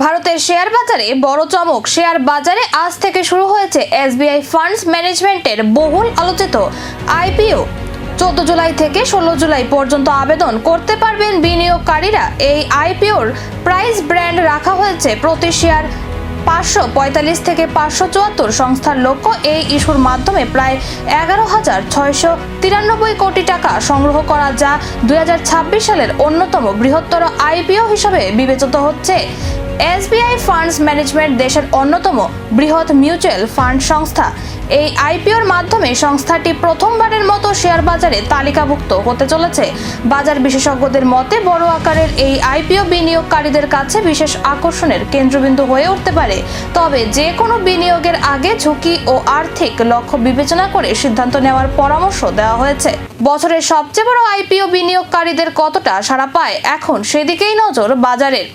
ভারতের শেয়ার বাজারে বড় চমক। শেয়ার বাজারে আজ থেকে শুরু হয়েছে এসবিআই ফান্ডস ম্যানেজমেন্টের বহুল আলোচিত আইপিও। 14 জুলাই থেকে 16 জুলাই পর্যন্ত আবেদন করতে পারবেন বিনিয়োগকারীরা। এই আইপিওর প্রাইস ব্র্যান্ড রাখা হয়েছে প্রতি শেয়ার 545 থেকে 574। সংস্থার লক্ষ্য এই ইস্যুর মাধ্যমে প্রায় 11,693 কোটি টাকা সংগ্রহ করা, যা 2026 সালের অন্যতম বৃহত্তর আইপিও হিসেবে বিবেচিত হচ্ছে। এসবিআই ফান্ডস ম্যানেজমেন্ট দেশের অন্যতম বৃহৎ মিউচুয়াল ফান্ড সংস্থা। এই আইপিওর মাধ্যমে সংস্থাটি প্রথমবারের মতো শেয়ার বাজারে তালিকাভুক্ত হতে চলেছে। বাজার বিশেষজ্ঞদের মতে বড় আকারের এই আইপিও বিনিয়োগকারীদের কাছে বিশেষ আকর্ষণের কেন্দ্রবিন্দু হয়ে উঠতে পারে। তবে যে কোনো বিনিয়োগের আগে ঝুঁকি ও আর্থিক লক্ষ্য বিবেচনা করে সিদ্ধান্ত নেওয়ার পরামর্শ দেওয়া হয়েছে। বছরের সবচেয়ে বড় আইপিও বিনিয়োগকারীদের কতটা সাড়া পায় এখন সেদিকেই নজর বাজারের।